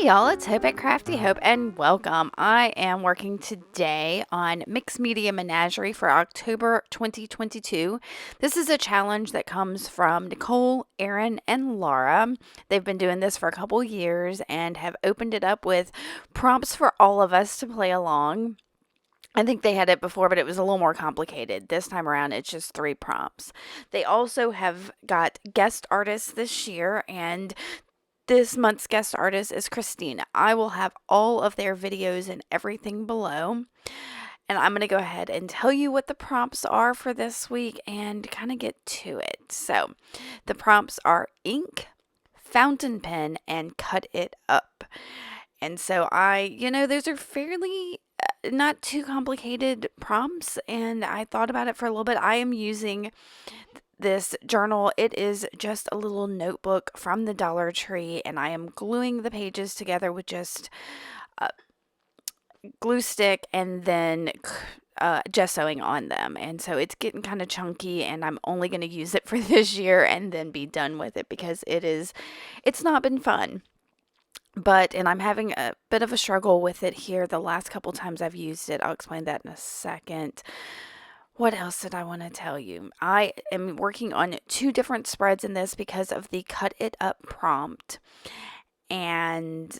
Y'all, it's Hope at Crafty Hope and welcome. I am working today on Mixed Media Menagerie for October 2022. This is a challenge that comes from Nicole, Erin, and Laura. They've been doing this for a couple years and have opened it up with prompts for all of us to play along. I think they had it before, but it was a little more complicated. This time around, it's just 3 prompts. They also have got guest artists this year, and this month's guest artist is Christina. I will have all of their videos and everything below. And I'm going to go ahead and tell you what the prompts are for this week and kind of get to it. So, the prompts are ink, fountain pen, and cut it up. And so those are fairly not too complicated prompts. And I thought about it for a little bit. I am using this journal. It is just a little notebook from the Dollar Tree, and I am gluing the pages together with just glue stick and then gessoing on them. And so it's getting kind of chunky, and I'm only going to use it for this year and then be done with it because it's not been fun. And I'm having a bit of a struggle with it here the last couple times I've used it. I'll explain that in a second. What else did I want to tell you? I am working on 2 different spreads in this because of the cut it up prompt. And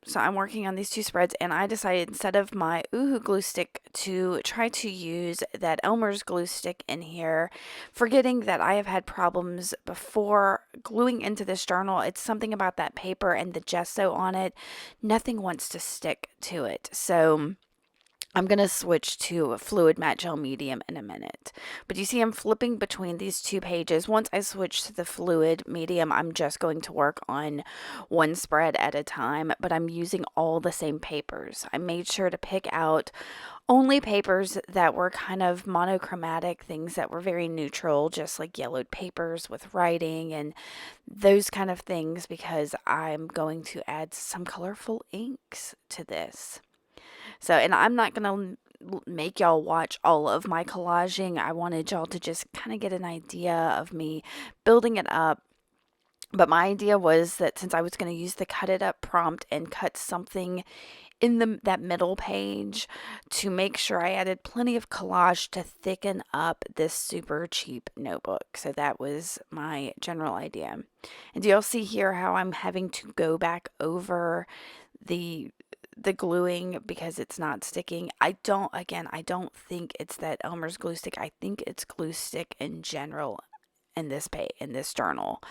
so I'm working on these 2 spreads, and I decided instead of my Oohoo glue stick to try to use that Elmer's glue stick in here, forgetting that I have had problems before gluing into this journal. It's something about that paper and the gesso on it. Nothing wants to stick to it. So I'm going to switch to a fluid matte gel medium in a minute. But you see I'm flipping between these 2 pages. Once I switch to the fluid medium, I'm just going to work on 1 spread at a time, but I'm using all the same papers. I made sure to pick out only papers that were kind of monochromatic, things that were very neutral, just like yellowed papers with writing and those kind of things, because I'm going to add some colorful inks to this. So, and I'm not going to make y'all watch all of my collaging. I wanted y'all to just kind of get an idea of me building it up. But my idea was that since I was going to use the cut it up prompt and cut something in that middle page to make sure I added plenty of collage to thicken up this super cheap notebook. So that was my general idea. And do y'all see here how I'm having to go back over the gluing because it's not sticking? I don't think it's that Elmer's glue stick. I think it's glue stick in general in this journal,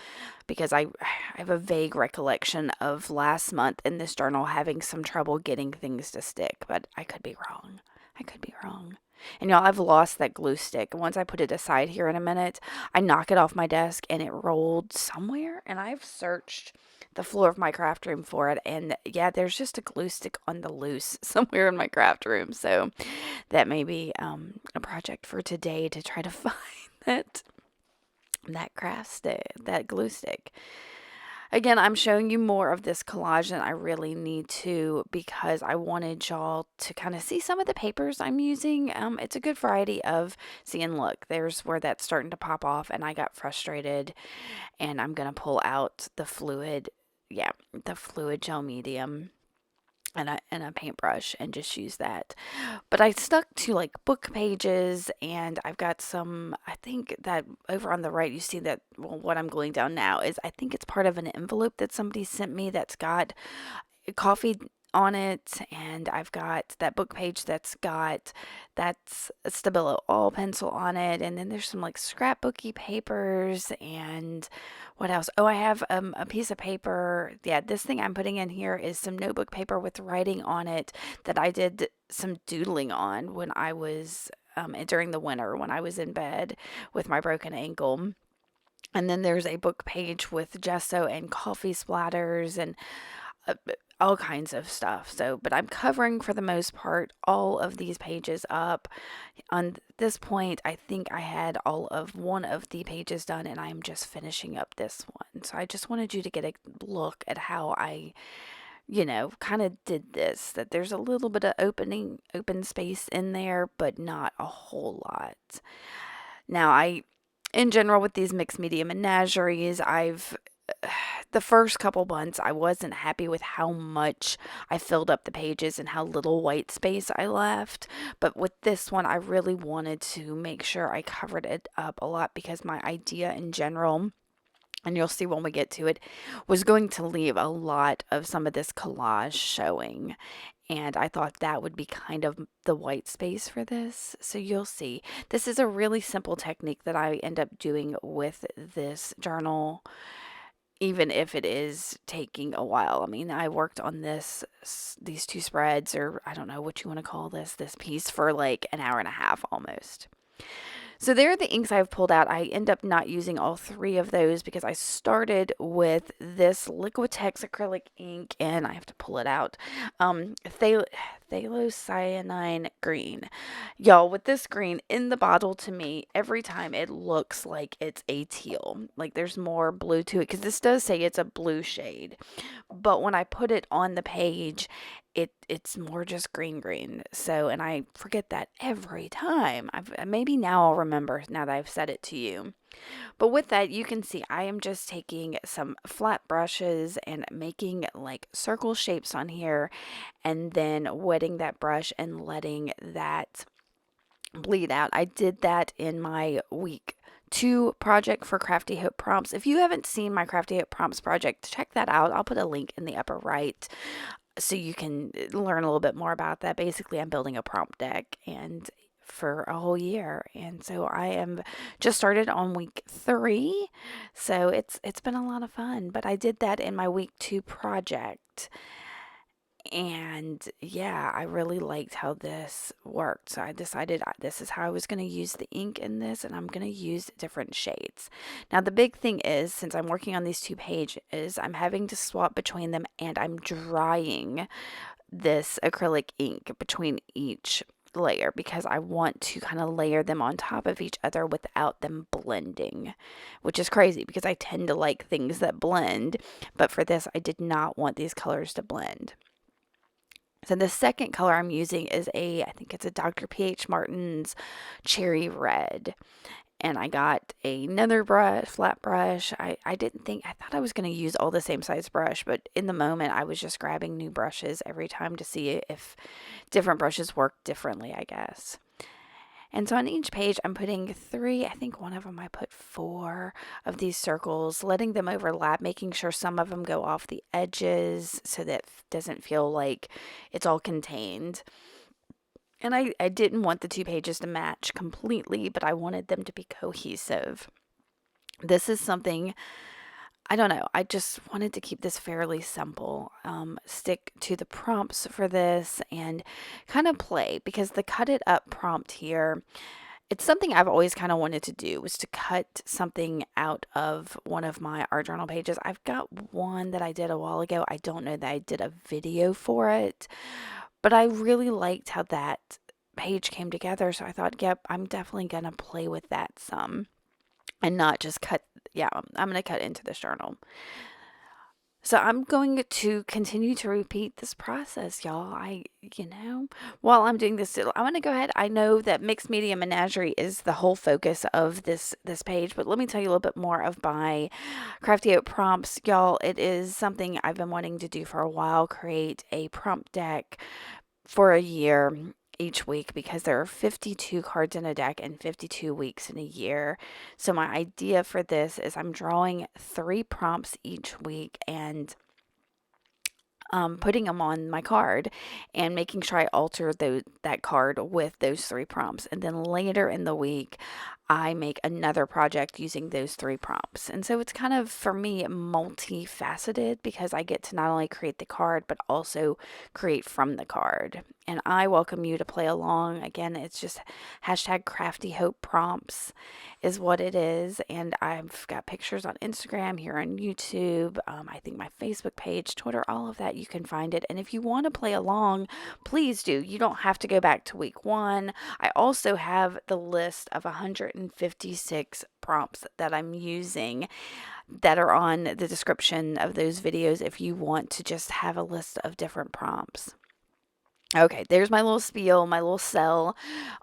because I have a vague recollection of last month in this journal having some trouble getting things to stick, but I could be wrong. And y'all, I've lost that glue stick. Once I put it aside here in a minute, I knock it off my desk and it rolled somewhere, and I've searched the floor of my craft room for it, and there's just a glue stick on the loose somewhere in my craft room. So that may be a project for today to try to find that craft stick, that glue stick. Again, I'm showing you more of this collage than I really need to, because I wanted y'all to kind of see some of the papers I'm using. It's a good variety of, see, and look, there's where that's starting to pop off, and I got frustrated, and I'm going to pull out the fluid gel medium and a paintbrush and just use that. But I stuck to like book pages, and I've got some, I think that over on the right, you see that, well, what I'm gluing down now is, I think it's part of an envelope that somebody sent me that's got coffee on it, and I've got that book page that's a Stabilo all pencil on it, and then there's some like scrapbooky papers, and what else? Oh, I have a piece of paper. This thing I'm putting in here is some notebook paper with writing on it that I did some doodling on when I was during the winter when I was in bed with my broken ankle. And then there's a book page with gesso and coffee splatters and all kinds of stuff. But I'm covering for the most part all of these pages up. On this point, I think I had all of one of the pages done, and I'm just finishing up this one. So I just wanted you to get a look at how I, kind of did this, that there's a little bit of open space in there, but not a whole lot. Now, in general, with these mixed media menageries, I've the first couple months, I wasn't happy with how much I filled up the pages and how little white space I left. But with this one, I really wanted to make sure I covered it up a lot because my idea in general, and you'll see when we get to it, was going to leave a lot of some of this collage showing. And I thought that would be kind of the white space for this. So you'll see. This is a really simple technique that I end up doing with this journal, even if it is taking a while. I mean, I worked on these two spreads, or I don't know what you want to call this piece, for like an hour and a half almost. So there are the inks I've pulled out. I end up not using all three of those because I started with this Liquitex acrylic ink, and I have to pull it out. Phthalocyanine green. Y'all, with this green in the bottle, to me, every time it looks like it's a teal. Like there's more blue to it because this does say it's a blue shade. But when I put it on the page, it's more just green. So, and I forget that every time. Maybe now I'll remember now that I've said it to you. But with that, you can see I am just taking some flat brushes and making like circle shapes on here, and then wetting that brush and letting that bleed out. I did that in my week 2 project for Crafty Hope prompts. If you haven't seen my Crafty Hope prompts project, check that out. I'll put a link in the upper right so you can learn a little bit more about that. Basically, I'm building a prompt deck and for a whole year, and so I am just started on week 3, so it's been a lot of fun. But I did that in my week 2 project, and yeah, I really liked how this worked. So I decided this is how I was going to use the ink in this, and I'm going to use different shades. Now, the big thing is, since I'm working on these 2 pages, I'm having to swap between them, and I'm drying this acrylic ink between each layer because I want to kind of layer them on top of each other without them blending, which is crazy because I tend to like things that blend, but for this, I did not want these colors to blend. So the second color I'm using is I think it's a Dr. P.H. Martin's Cherry Red. And I got another brush, flat brush. I thought I was going to use all the same size brush, but in the moment I was just grabbing new brushes every time to see if different brushes work differently, I guess. And so on each page, I'm putting 3, I think one of them I put 4 of these circles, letting them overlap, making sure some of them go off the edges so that it doesn't feel like it's all contained. And I didn't want the 2 pages to match completely, but I wanted them to be cohesive. This is something, I don't know, I just wanted to keep this fairly simple. Stick to the prompts for this and kind of play, because the cut it up prompt here, it's something I've always kind of wanted to do, was to cut something out of one of my art journal pages. I've got one that I did a while ago. I don't know that I did a video for it, but I really liked how that page came together. So I thought, yep, I'm definitely going to play with that some and not just cut. Yeah, I'm going to cut into this journal. So I'm going to continue to repeat this process, y'all. While I'm doing this, I'm going to go ahead. I know that Mixed Media Menagerie is the whole focus of this page, but let me tell you a little bit more of my Crafty Oat prompts, y'all. It is something I've been wanting to do for a while, create a prompt deck for a year each week, because there are 52 cards in a deck and 52 weeks in a year. So my idea for this is I'm drawing 3 prompts each week and putting them on my card and making sure I alter that card with those 3 prompts. And then later in the week, I make another project using those 3 prompts. And so it's kind of, for me, multifaceted, because I get to not only create the card, but also create from the card. And I welcome you to play along. Again, it's just hashtag Crafty Hope prompts is what it is. And I've got pictures on Instagram, here on YouTube, I think my Facebook page, Twitter, all of that, you can find it. And if you want to play along, please do. You don't have to go back to week 1. I also have the list of 156 prompts that I'm using that are on the description of those videos if you want to just have a list of different prompts. Okay, there's my little spiel, my little sell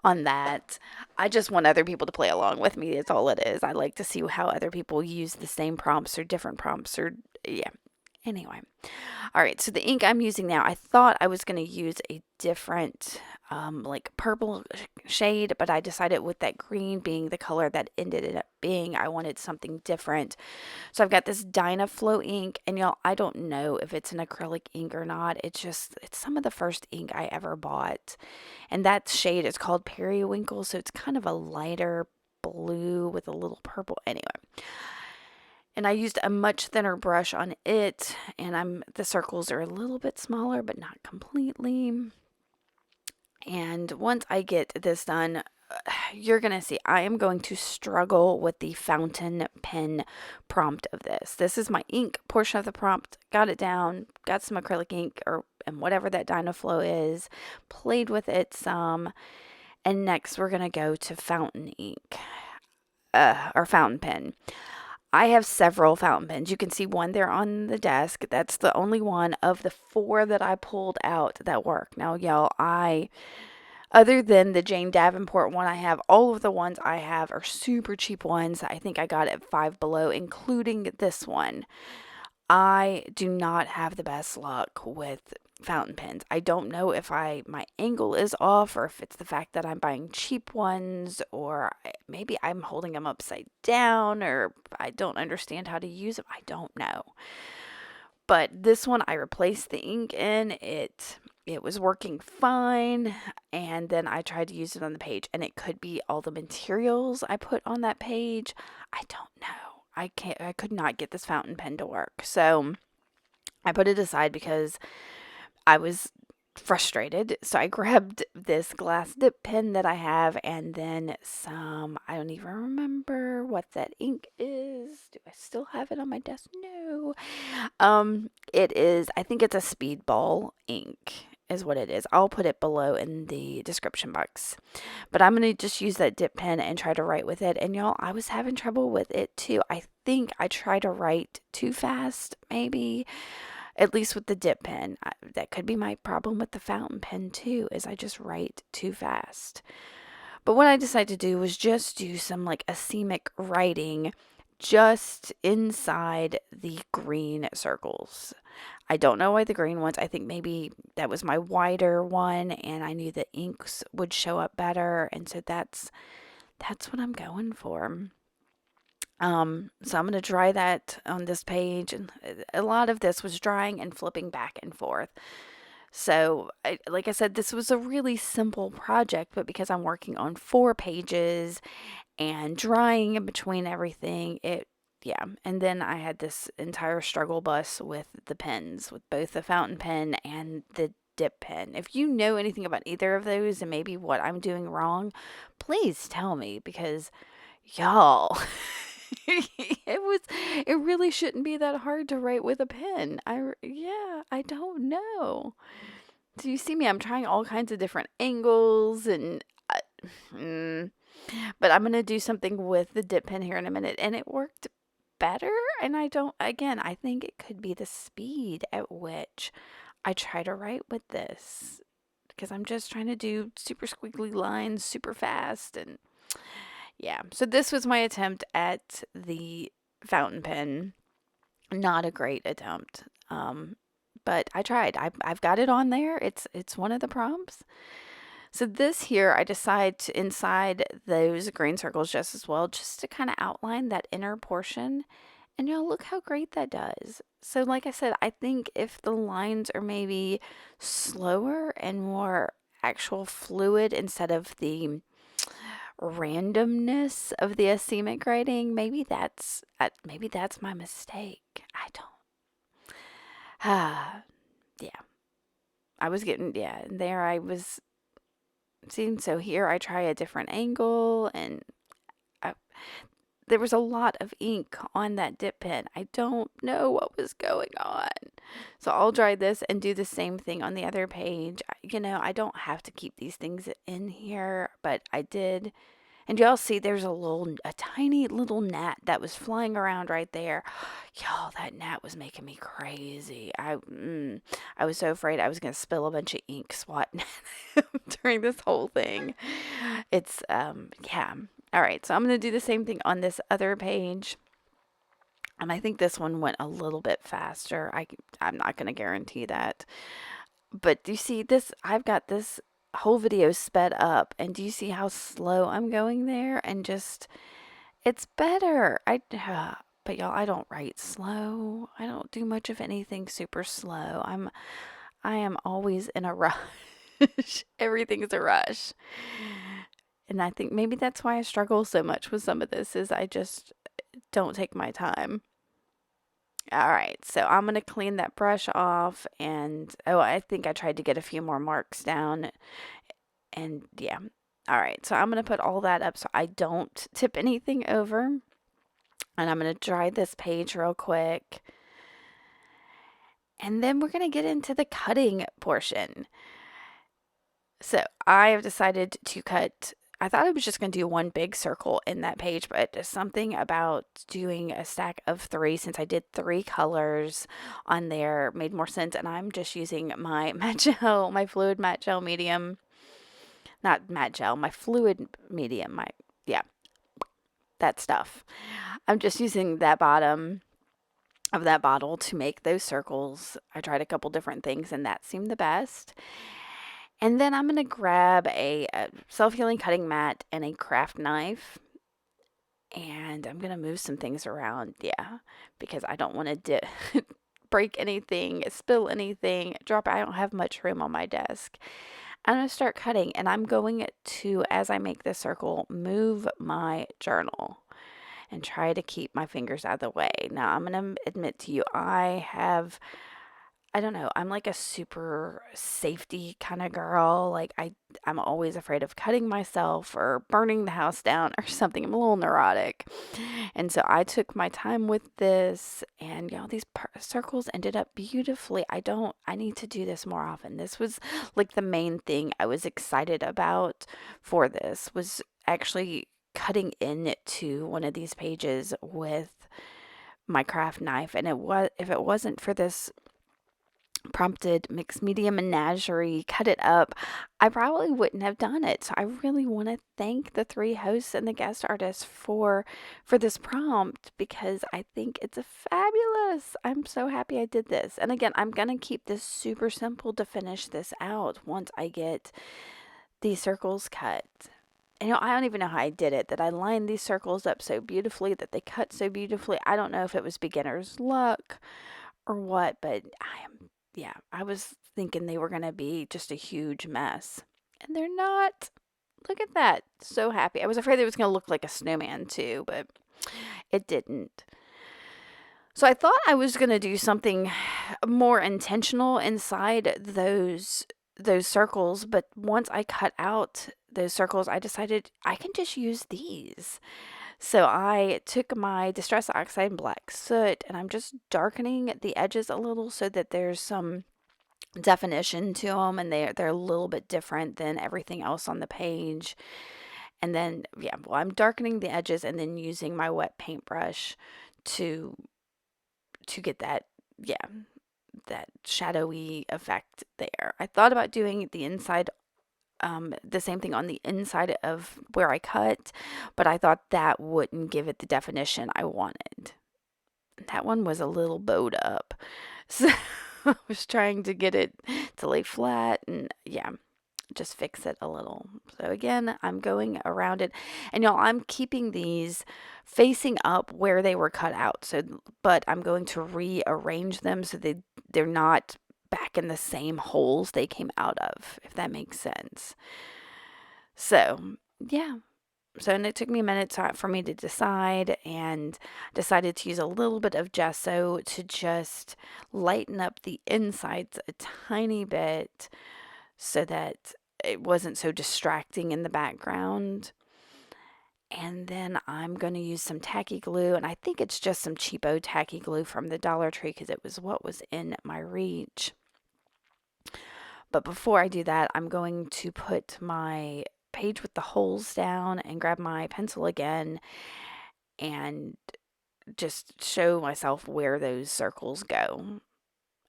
on that. I just want other people to play along with me. It's all it is. I like to see how other people use the same prompts or different prompts or, yeah. Anyway, all right, so the ink I'm using now, I thought I was going to use a different, like purple shade, but I decided with that green being the color that ended up being, I wanted something different. So I've got this Dynaflow ink, and y'all, I don't know if it's an acrylic ink or not. It's some of the first ink I ever bought, and that shade is called Periwinkle, so it's kind of a lighter blue with a little purple. Anyway, and I used a much thinner brush on it, and the circles are a little bit smaller, but not completely. And once I get this done, you're going to see I am going to struggle with the fountain pen prompt of this. This is my ink portion of the prompt. Got it down, got some acrylic ink and whatever that Dynaflow is, played with it some. And next we're going to go to fountain ink or fountain pen. I have several fountain pens. You can see one there on the desk. That's the only one of the four that I pulled out that work. Now, y'all, other than the Jane Davenport one I have, all of the ones I have are super cheap ones. I think I got at Five Below, including this one. I do not have the best luck with fountain pens. I don't know if my angle is off or if it's the fact that I'm buying cheap ones or maybe I'm holding them upside down or I don't understand how to use them. I don't know. But this one I replaced the ink in. It was working fine, and then I tried to use it on the page, and it could be all the materials I put on that page. I don't know. I could not get this fountain pen to work. So I put it aside because I was frustrated. So I grabbed this glass dip pen that I have and then some, I don't even remember what that ink is. Do I still have it on my desk? No. It is, I think it's a speedball ink is what it is. I'll put it below in the description box. But I'm going to just use that dip pen and try to write with it. And y'all, I was having trouble with it too. I think I tried to write too fast, maybe. At least with the dip pen. That could be my problem with the fountain pen too, is I just write too fast. But what I decided to do was just do some like asemic writing just inside the green circles. I don't know why the green ones. I think maybe that was my wider one and I knew the inks would show up better, and so that's what I'm going for. So I'm going to dry that on this page, and a lot of this was drying and flipping back and forth. So, like I said, this was a really simple project, but because I'm working on 4 pages and drying in between everything, yeah. And then I had this entire struggle bus with the pens, with both the fountain pen and the dip pen. If you know anything about either of those and maybe what I'm doing wrong, please tell me because y'all, it really shouldn't be that hard to write with a pen. Yeah, I don't know. So you see me, I'm trying all kinds of different angles and mm, but I'm going to do something with the dip pen here in a minute and it worked better, and I think it could be the speed at which I try to write with this because I'm just trying to do super squiggly lines super fast, and yeah. So this was my attempt at the fountain pen. Not a great attempt. But I tried. I've got it on there. It's one of the prompts. So this here, I decide to inside those green circles just as well, just to kind of outline that inner portion. And look how great that does. So like I said, I think if the lines are maybe slower and more actual fluid instead of the randomness of the asemic writing, maybe that's my mistake. I don't. Ah, yeah. I was getting, yeah, and there I was seeing. So here I try a different angle, and I, there was a lot of ink on that dip pen. I don't know what was going on. So I'll dry this and do the same thing on the other page. I don't have to keep these things in here, but I did. And y'all see there's a tiny little gnat that was flying around right there. Y'all, that gnat was making me crazy. I was so afraid I was going to spill a bunch of ink swatting at him during this whole thing. It's, yeah. All right, so I'm going to do the same thing on this other page. And I think this one went a little bit faster. I'm not going to guarantee that. But do you see this? I've got this whole video sped up. And do you see how slow I'm going there? And just, it's better. But y'all, I don't write slow. I don't do much of anything super slow. I am always in a rush. Everything's a rush. And I think maybe that's why I struggle so much with some of this is I just don't take my time. All right, so I'm going to clean that brush off and oh, I think I tried to get a few more marks down and yeah. All right, so I'm going to put all that up so I don't tip anything over. And I'm going to dry this page real quick. And then we're going to get into the cutting portion. So I have decided to cut. I thought I was just going to do one big circle in that page, but something about doing a stack of 3, since I did 3 colors on there, made more sense. And I'm just using my matte gel, my fluid matte gel medium. Not matte gel, my fluid medium. Yeah, that stuff. I'm just using that bottom of that bottle to make those circles. I tried a couple different things and that seemed the best. And then I'm going to grab a self-healing cutting mat and a craft knife. And I'm going to move some things around, yeah, because I don't want to break anything, spill anything, drop. I don't have much room on my desk. I'm going to start cutting, and I'm going to, as I make this circle, move my journal and try to keep my fingers out of the way. Now, I'm going to admit to you, I don't know, I'm like a super safety kind of girl. Like I'm always afraid of cutting myself or burning the house down or something. I'm a little neurotic. And so I took my time with this and these circles ended up beautifully. I need to do this more often. This was like the main thing I was excited about for this was actually cutting into one of these pages with my craft knife. And if it wasn't for this prompted mixed media menagerie, cut it up, I probably wouldn't have done it. So I really want to thank the 3 hosts and the guest artists for this prompt because I think it's a fabulous. I'm so happy I did this. And again, I'm going to keep this super simple to finish this out once I get these circles cut. I don't even know how I did it, that I lined these circles up so beautifully, that they cut so beautifully. I don't know if it was beginner's luck or what, but I was thinking they were going to be just a huge mess. And they're not. Look at that. So happy. I was afraid it was going to look like a snowman too, but it didn't. So I thought I was going to do something more intentional inside those circles, but once I cut out those circles, I decided I can just use these. So I took my Distress Oxide and Black Soot and I'm just darkening the edges a little so that there's some definition to them and they're a little bit different than everything else on the page. And then, I'm darkening the edges and then using my wet paintbrush to get that, that shadowy effect there. I thought about doing the inside the same thing on the inside of where I cut, but I thought that wouldn't give it the definition I wanted. That one was a little bowed up. So I was trying to get it to lay flat and just fix it a little. So again, I'm going around it and I'm keeping these facing up where they were cut out. So, but I'm going to rearrange them so they're not back in the same holes they came out of, if that makes sense. So, and it took me a minute for me to decide and decided to use a little bit of gesso to just lighten up the insides a tiny bit so that it wasn't so distracting in the background. And then I'm going to use some tacky glue, and I think it's just some cheapo tacky glue from the Dollar Tree because it was what was in my reach. But before I do that, I'm going to put my page with the holes down and grab my pencil again and just show myself where those circles go,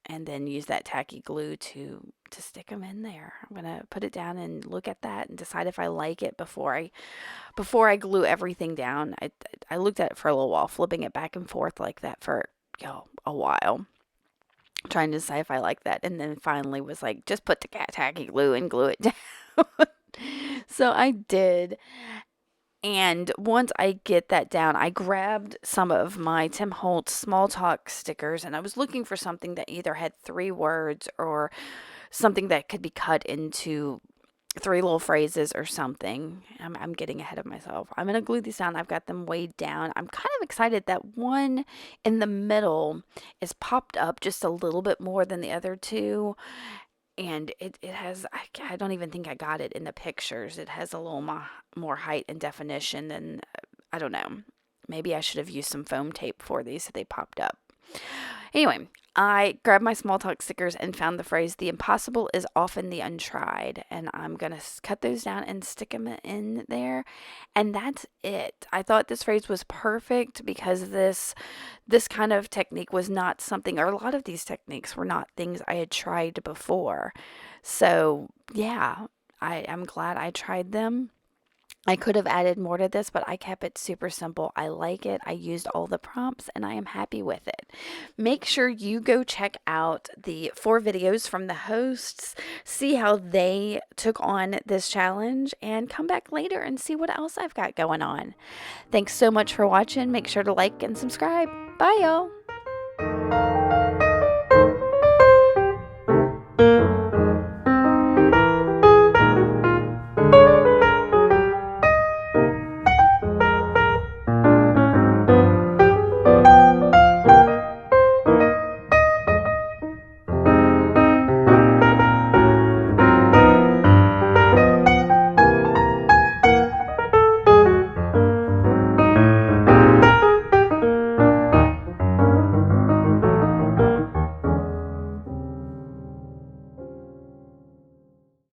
and then use that tacky glue to stick them in there. I'm gonna put it down and look at that and decide if I like it before I glue everything down. I looked at it for a little while, flipping it back and forth like that for a while, trying to decide if I like that, and then finally was like, just put the tacky glue and glue it down. So I did. And once I get that down, I grabbed some of my Tim Holtz small talk stickers, and I was looking for something that either had 3 words or something that could be cut into 3 little phrases or something. I'm getting ahead of myself. I'm going to glue these down. I've got them weighed down. I'm kind of excited that one in the middle is popped up just a little bit more than the other two. And it has, I don't even think I got it in the pictures. It has a little more height and definition than, I don't know. Maybe I should have used some foam tape for these so they popped up. Anyway, I grabbed my small talk stickers and found the phrase, "The impossible is often the untried." And I'm going to cut those down and stick them in there. And that's it. I thought this phrase was perfect because this kind of technique was not something, or a lot of these techniques were not things I had tried before. So, yeah, I'm glad I tried them. I could have added more to this, but I kept it super simple. I like it. I used all the prompts and I am happy with it. Make sure you go check out the 4 videos from the hosts, see how they took on this challenge, and come back later and see what else I've got going on. Thanks so much for watching. Make sure to like and subscribe. Bye, y'all.